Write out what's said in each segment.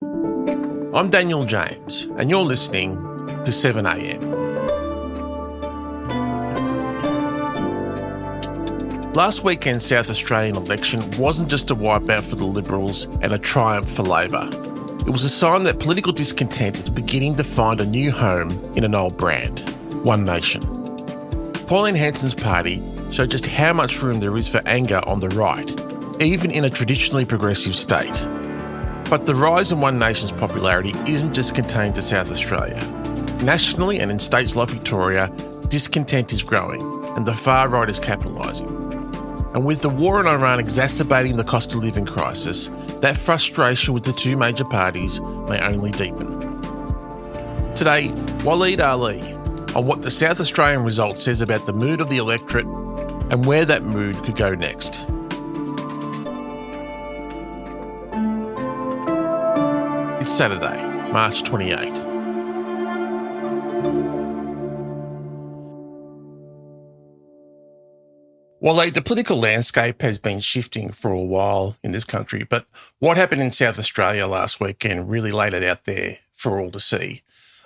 I'm Daniel James, and you're listening to 7am. Last weekend's South Australian election wasn't just a wipeout for the Liberals and a triumph for Labor. It was a sign that political discontent is beginning to find a new home in an old brand, One Nation. Pauline Hanson's party showed just how much room there is for anger on the right, even in a traditionally progressive state. But the rise in One Nation's popularity isn't just contained to South Australia. Nationally and in states like Victoria, discontent is growing and the far right is capitalising. And with the war in Iran exacerbating the cost of living crisis, that frustration with the two major parties may only deepen. Today, Waleed Aly on what the South Australian result says about the mood of the electorate and where that mood could go next. It's Saturday, March 28. Waleed, the political landscape has been shifting for a while in this country, but what happened in South Australia last weekend really laid it out there for all to see.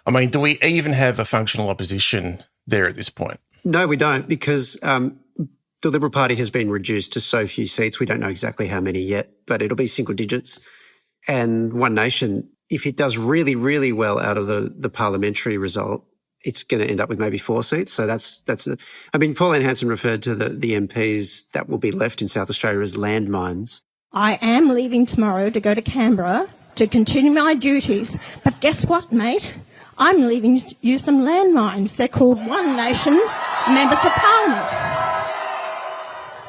I mean, do we even have a functional opposition there at this point? No, we don't, because the Liberal Party has been reduced to so few seats. We don't know exactly how many yet, but it'll be single digits. And One Nation, if it does really, really well out of the parliamentary result, it's going to end up with maybe 4 seats. So Pauline Hanson referred to the MPs that will be left in South Australia as landmines. I am leaving tomorrow to go to Canberra to continue my duties. But guess what, mate? I'm leaving you some landmines. They're called One Nation Members of Parliament.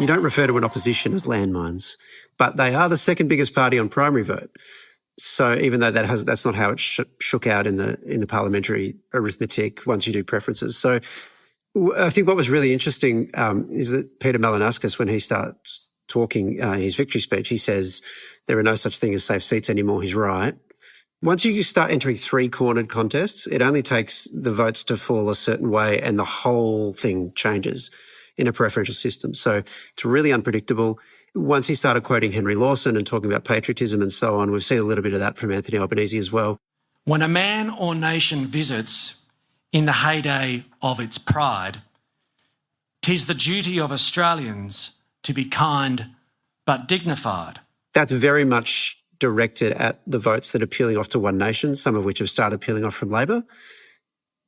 You don't refer to an opposition as landmines, but they are the second biggest party on primary vote. So even though that's not how it shook out in the parliamentary arithmetic once you do preferences. So I think what was really interesting is that Peter Malinauskas, when he starts talking his victory speech, he says there are no such thing as safe seats anymore. He's right. Once you start entering three-cornered contests, it only takes the votes to fall a certain way and the whole thing changes in a preferential system. So it's really unpredictable. Once he started quoting Henry Lawson and talking about patriotism and so on, we've seen a little bit of that from Anthony Albanese as well. When a man or nation visits in the heyday of its pride, 'tis the duty of Australians to be kind but dignified. That's very much directed at the votes that are peeling off to One Nation, some of which have started peeling off from Labor.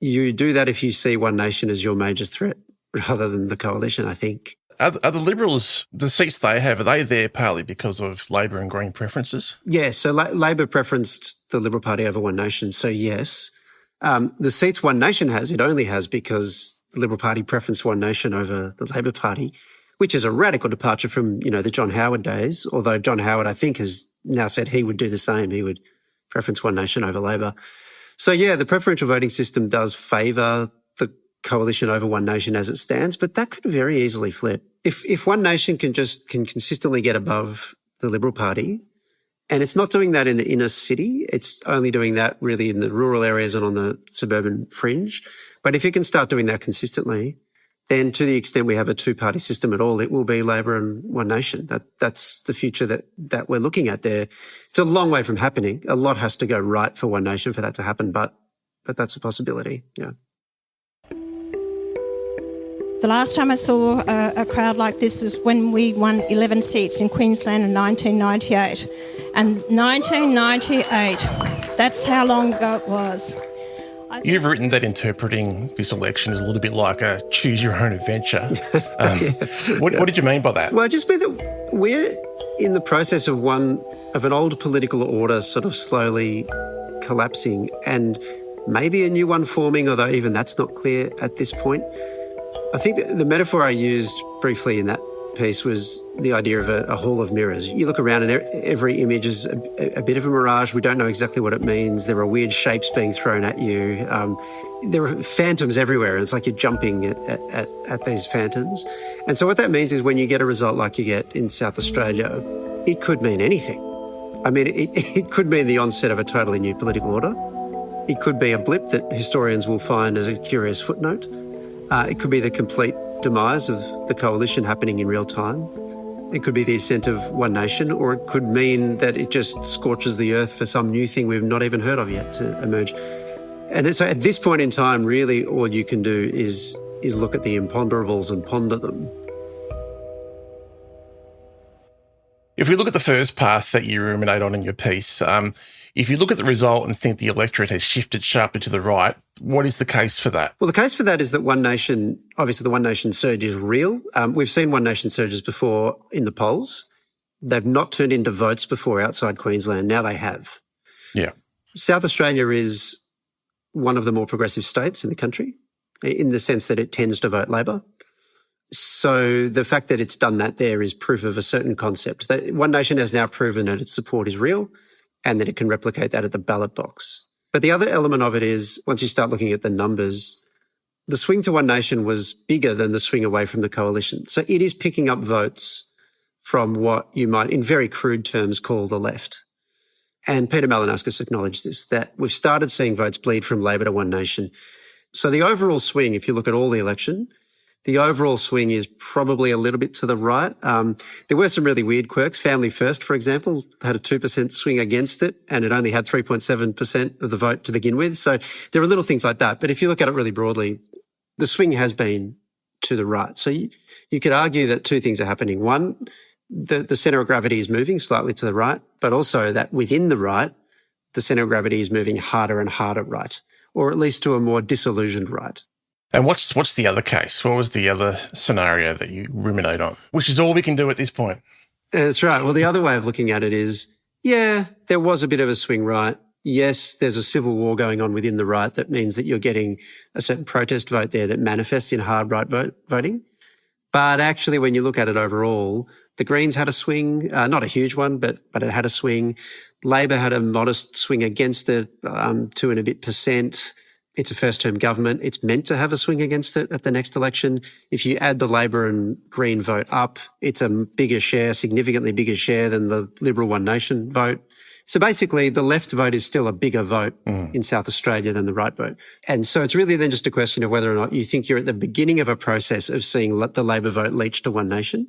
You do that if you see One Nation as your major threat rather than the coalition, I think. Are the Liberals, the seats they have, are they there partly because of Labor and Green preferences? Yeah, so Labor preferenced the Liberal Party over One Nation, so yes. The seats One Nation has, it only has because the Liberal Party preferenced One Nation over the Labor Party, which is a radical departure from, the John Howard days, although John Howard, I think, has now said he would do the same. He would preference One Nation over Labor. So, yeah, the preferential voting system does favour the coalition over One Nation as it stands, but that could very easily flip. If One Nation can consistently get above the Liberal Party, and it's not doing that in the inner city, it's only doing that really in the rural areas and on the suburban fringe. But if it can start doing that consistently, then to the extent we have a two-party system at all, it will be Labor and One Nation. That's the future that we're looking at there. It's a long way from happening. A lot has to go right for One Nation for that to happen, but that's a possibility, yeah. The last time I saw a crowd like this was when we won 11 seats in Queensland in 1998. And 1998, that's how long ago it was. You've written that interpreting this election is a little bit like a choose-your-own-adventure. What did you mean by that? Well, I just mean that we're in the process of an old political order sort of slowly collapsing and maybe a new one forming, although even that's not clear at this point. I think the metaphor I used briefly in that piece was the idea of a hall of mirrors. You look around and every image is a bit of a mirage. We don't know exactly what it means. There are weird shapes being thrown at you. There are phantoms everywhere. It's like you're jumping at these phantoms. And so what that means is when you get a result like you get in South Australia, it could mean anything. I mean, it could mean the onset of a totally new political order. It could be a blip that historians will find as a curious footnote. It could be the complete demise of the coalition happening in real time. It could be the ascent of one nation, or it could mean that it just scorches the earth for some new thing we've not even heard of yet to emerge. And so at this point in time, really all you can do is look at the imponderables and ponder them. If we look at the first path that you ruminate on in your piece, if you look at the result and think the electorate has shifted sharply to the right, what is the case for that? Well, the case for that is that one nation, obviously the one nation surge is real. We've seen one nation surges before in the polls. They've not turned into votes before outside Queensland. Now they have. Yeah. South Australia is one of the more progressive states in the country in the sense that it tends to vote Labor. So the fact that it's done that there is proof of a certain concept. That One Nation has now proven that its support is real and that it can replicate that at the ballot box. But the other element of it is, once you start looking at the numbers, the swing to One Nation was bigger than the swing away from the coalition. So it is picking up votes from what you might, in very crude terms, call the left. And Peter Malinauskas acknowledged this, that we've started seeing votes bleed from Labor to One Nation. So the overall swing, if you look at all the election, the overall swing is probably a little bit to the right. There were some really weird quirks. Family First, for example, had a 2% swing against it, and it only had 3.7% of the vote to begin with. So there are little things like that. But if you look at it really broadly, the swing has been to the right. So you could argue that two things are happening. One, the centre of gravity is moving slightly to the right, but also that within the right, the centre of gravity is moving harder and harder right, or at least to a more disillusioned right. And what's the other case? What was the other scenario that you ruminate on? Which is all we can do at this point. That's right. Well, the other way of looking at it is, yeah, there was a bit of a swing right. Yes, there's a civil war going on within the right that means that you're getting a certain protest vote there that manifests in hard right voting. But actually, when you look at it overall, the Greens had a swing, not a huge one, but it had a swing. Labor had a modest swing against it, 2 and a bit %. It's a first-term government. It's meant to have a swing against it at the next election. If you add the Labor and Green vote up, it's a bigger share, significantly bigger share than the Liberal One Nation vote. So basically, the left vote is still a bigger vote in South Australia than the right vote. And so it's really then just a question of whether or not you think you're at the beginning of a process of seeing the Labor vote leach to One Nation,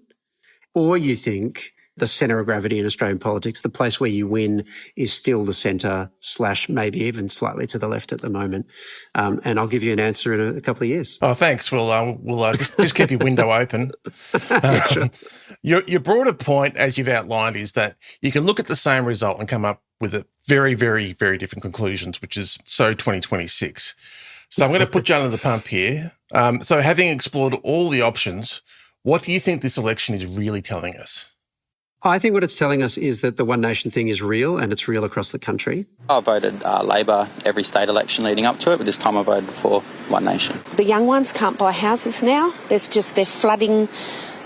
or you think the centre of gravity in Australian politics, the place where you win, is still the centre / maybe even slightly to the left at the moment. And I'll give you an answer in a couple of years. Oh, thanks. We'll just keep your window open. Sure. Your broader point, as you've outlined, is that you can look at the same result and come up with a very, very, very different conclusions, which is so 2026. So I'm going to put you under the pump here. So having explored all the options, what do you think this election is really telling us? I think what it's telling us is that the One Nation thing is real, and it's real across the country. I voted Labor every state election leading up to it, but this time I voted for One Nation. The young ones can't buy houses now. They're flooding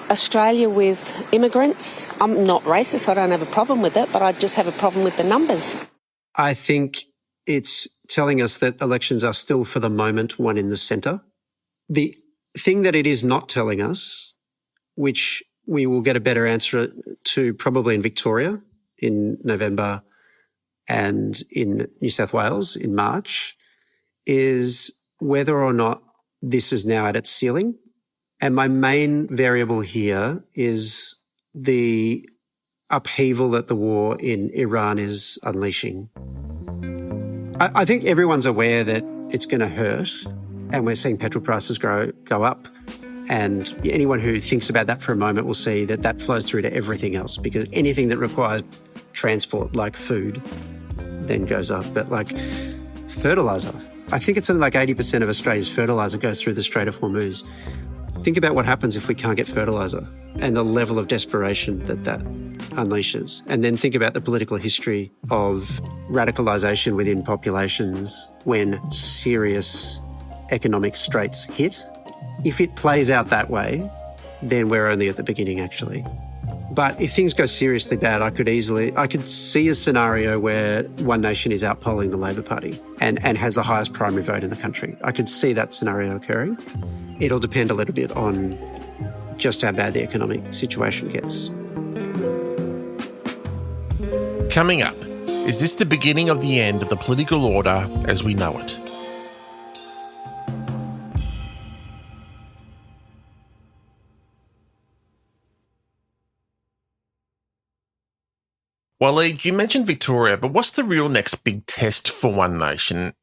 Australia with immigrants. I'm not racist, I don't have a problem with it, but I just have a problem with the numbers. I think it's telling us that elections are still, for the moment, one in the centre. The thing that it is not telling us, which we will get a better answer to probably in Victoria in November and in New South Wales in March, is whether or not this is now at its ceiling. And my main variable here is the upheaval that the war in Iran is unleashing. I think everyone's aware that it's going to hurt, and we're seeing petrol prices go up. And anyone who thinks about that for a moment will see that that flows through to everything else, because anything that requires transport, like food, then goes up. But like fertiliser, I think it's something like 80% of Australia's fertiliser goes through the Strait of Hormuz. Think about what happens if we can't get fertiliser and the level of desperation that unleashes. And then think about the political history of radicalisation within populations when serious economic straits hit. If it plays out that way, then we're only at the beginning, actually. But if things go seriously bad, I could see a scenario where One Nation is outpolling the Labor Party and has the highest primary vote in the country. I could see that scenario occurring. It'll depend a little bit on just how bad the economic situation gets. Coming up, is this the beginning of the end of the political order as we know it? Waleed, you mentioned Victoria, but what's the real next big test for One Nation?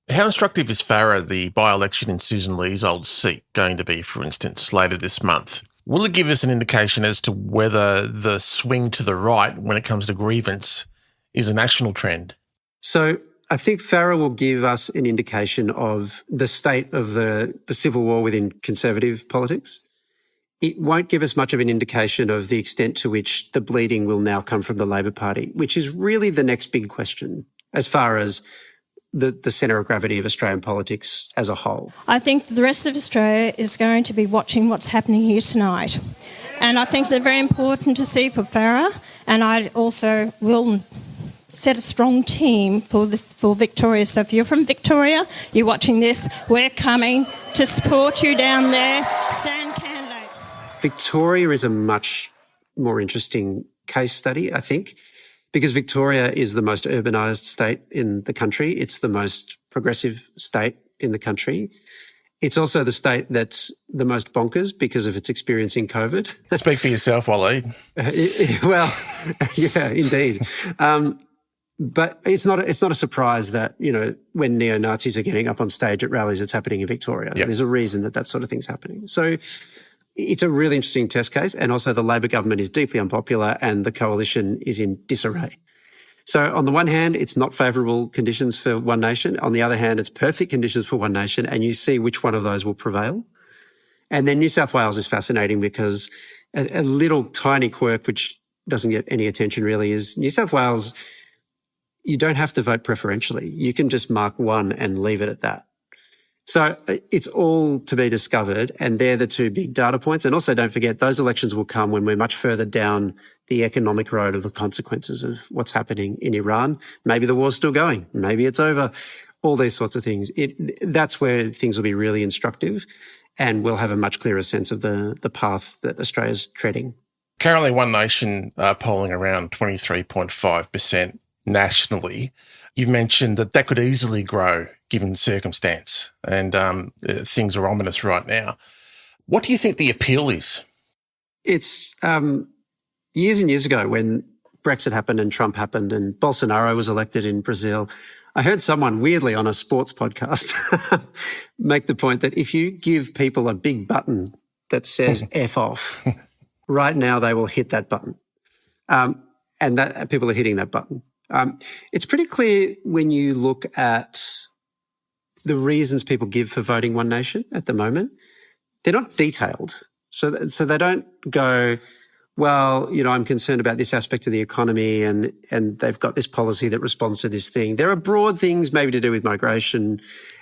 How instructive is Farah, the by-election in Susan Lee's old seat, going to be, for instance, later this month? Will it give us an indication as to whether the swing to the right when it comes to grievance is a national trend? So I think Farah will give us an indication of the state of the civil war within Conservative politics. It won't give us much of an indication of the extent to which the bleeding will now come from the Labor Party, which is really the next big question as far as the centre of gravity of Australian politics as a whole. I think the rest of Australia is going to be watching what's happening here tonight. And I think it's very important to see for Farah, and I also will set a strong team for Victoria. So if you're from Victoria, you're watching this, we're coming to support you down there. Stand candidates. Victoria is a much more interesting case study, I think, because Victoria is the most urbanised state in the country. It's the most progressive state in the country. It's also the state that's the most bonkers because of its experience in COVID. Speak for yourself, Waleed. Well, yeah, indeed. But it's not a surprise that, when neo-Nazis are getting up on stage at rallies, it's happening in Victoria. Yep. There's a reason that sort of thing's happening. So it's a really interesting test case. And also the Labor government is deeply unpopular and the coalition is in disarray. So on the one hand, it's not favourable conditions for One Nation. On the other hand, it's perfect conditions for One Nation, and you see which one of those will prevail. And then New South Wales is fascinating because a little tiny quirk which doesn't get any attention really is New South Wales, you don't have to vote preferentially. You can just mark one and leave it at that. So it's all to be discovered, and they're the two big data points. And also don't forget, those elections will come when we're much further down the economic road of the consequences of what's happening in Iran. Maybe the war's still going. Maybe it's over. All these sorts of things. That's where things will be really instructive, and we'll have a much clearer sense of the path that Australia's treading. Currently, One Nation polling around 23.5% nationally. You've mentioned that could easily grow given circumstance, and things are ominous right now. What do you think the appeal is? It's years and years ago when Brexit happened and Trump happened and Bolsonaro was elected in Brazil, I heard someone weirdly on a sports podcast make the point that if you give people a big button that says F off, right now they will hit that button. And that people are hitting that button. It's pretty clear when you look at the reasons people give for voting One Nation at the moment. They're not detailed. So they don't go, well, I'm concerned about this aspect of the economy and they've got this policy that responds to this thing. There are broad things maybe to do with migration,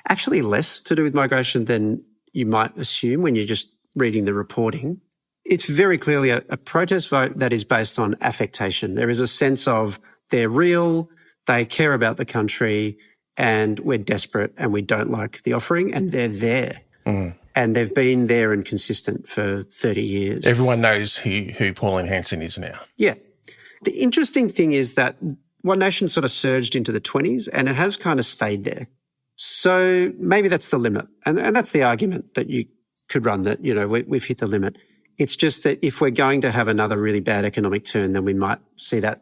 actually less to do with migration than you might assume when you're just reading the reporting. It's very clearly a protest vote that is based on affectation. There is a sense of they're real, they care about the country, and we're desperate and we don't like the offering, and they're there. Mm. And they've been there and consistent for 30 years. Everyone knows who Pauline Hanson is now. Yeah. The interesting thing is that One Nation sort of surged into the 20s and it has kind of stayed there. So maybe that's the limit. And that's the argument that you could run, that, we've hit the limit. It's just that if we're going to have another really bad economic turn, then we might see that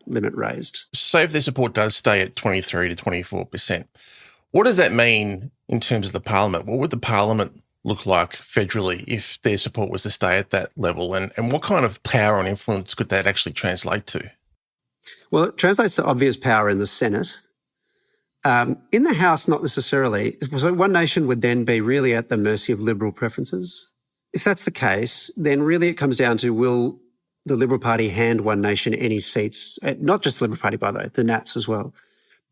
limit raised. So if their support does stay at 23 to 24%, what does that mean in terms of the parliament? What would the parliament look like federally if their support was to stay at that level? And what kind of power and influence could that actually translate to? Well, it translates to obvious power in the Senate. In the House, not necessarily. So One Nation would then be really at the mercy of Liberal preferences. If that's the case, then really it comes down to, will the Liberal Party hand One Nation any seats? Not just the Liberal Party, by the way, the Nats as well.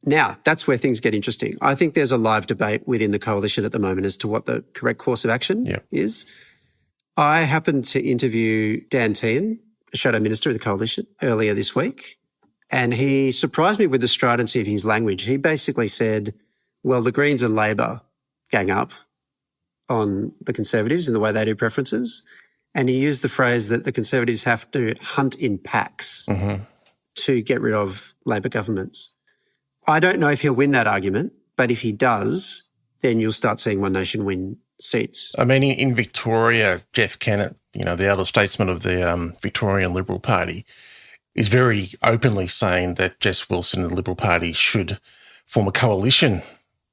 Now, that's where things get interesting. I think there's a live debate within the coalition at the moment as to what the correct course of action is. I happened to interview Dan Tehan, a shadow minister of the coalition, earlier this week, and he surprised me with the stridency of his language. He basically said, well, the Greens and Labor gang up on the Conservatives in the way they do preferences. And he used the phrase that the Conservatives have to hunt in packs to get rid of Labor governments. I don't know if he'll win that argument, but if he does, then you'll start seeing One Nation win seats. I mean, in Victoria, Jeff Kennett, the elder statesman of the Victorian Liberal Party, is very openly saying that Jess Wilson and the Liberal Party should form a coalition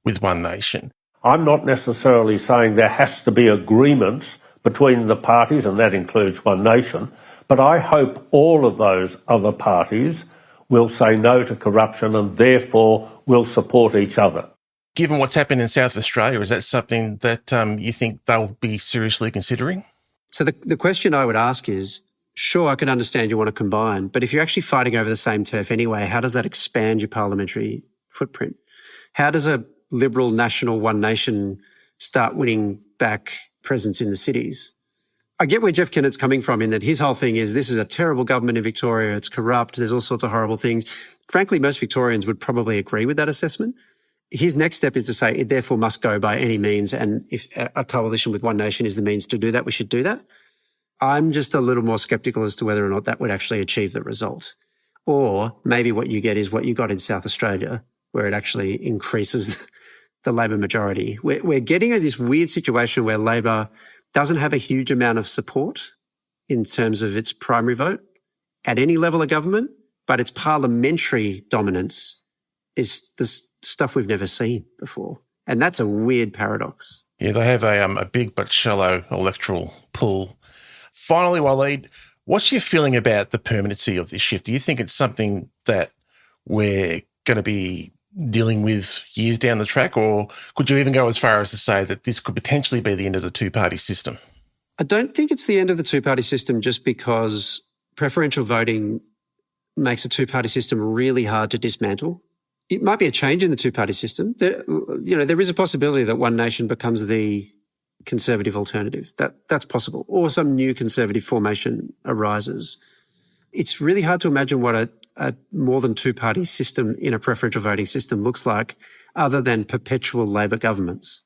with One Nation. I'm not necessarily saying there has to be agreement between the parties, and that includes One Nation, but I hope all of those other parties will say no to corruption and therefore will support each other. Given what's happened in South Australia, is that something that you think they'll be seriously considering? So the question I would ask is, sure, I can understand you want to combine, but if you're actually fighting over the same turf anyway, how does that expand your parliamentary footprint? How does a Liberal national One Nation start winning back presence in the cities? I get where Jeff Kennett's coming from in that his whole thing is this is a terrible government in Victoria, it's corrupt, there's all sorts of horrible things. Frankly, most Victorians would probably agree with that assessment. His next step is to say it therefore must go by any means, and if a coalition with One Nation is the means to do that, we should do that. I'm just a little more sceptical as to whether or not that would actually achieve the result. Or maybe what you get is what you got in South Australia, where it actually increases the Labor majority. We're getting at this weird situation where Labor doesn't have a huge amount of support in terms of its primary vote at any level of government, but its parliamentary dominance is the stuff we've never seen before. And that's a weird paradox. Yeah, they have a big but shallow electoral pool. Finally, Waleed, what's your feeling about the permanency of this shift? Do you think it's something that we're going to be dealing with years down the track, or could you even go as far as to say that this could potentially be the end of the two-party system? I don't think it's the end of the two-party system just because preferential voting makes a two-party system really hard to dismantle. It might be a change in the two-party system. There is a possibility that One Nation becomes the Conservative alternative. That's possible. Or some new Conservative formation arises. It's really hard to imagine what a more than two-party system in a preferential voting system looks like other than perpetual Labor governments.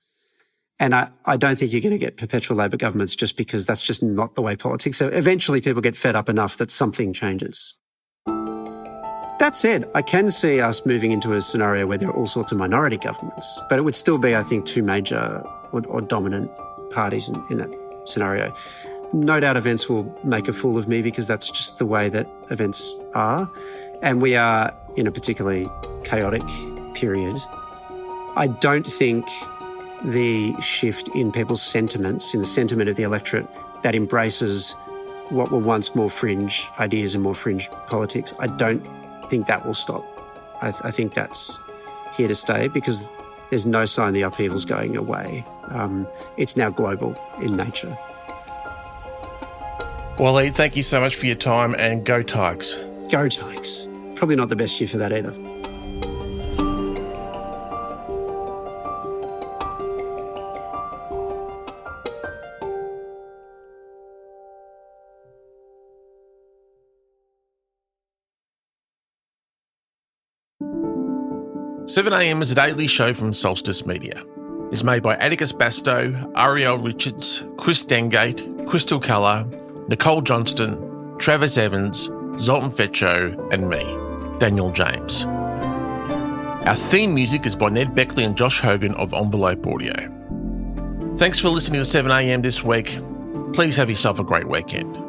And I don't think you're going to get perpetual Labor governments just because that's just not the way politics. So eventually people get fed up enough that something changes. That said, I can see us moving into a scenario where there are all sorts of minority governments, but it would still be, I think, two major or dominant parties in that scenario. No doubt events will make a fool of me because that's just the way that events are. And we are in a particularly chaotic period. I don't think the shift in people's sentiments, in the sentiment of the electorate that embraces what were once more fringe ideas and more fringe politics, I don't think that will stop. I think that's here to stay because there's no sign the upheaval's going away. It's now global in nature. Waleed, thank you so much for your time, and go Tigers. Go Tigers. Probably not the best year for that either. "7am" is a daily show from Solstice Media. It's made by Atticus Bastow, Ariel Richards, Chris Dengate, Crystal Keller, Nicole Johnston, Travis Evans, Zoltan Fetcho, and me, Daniel James. Our theme music is by Ned Beckley and Josh Hogan of Envelope Audio. Thanks for listening to 7am this week. Please have yourself a great weekend.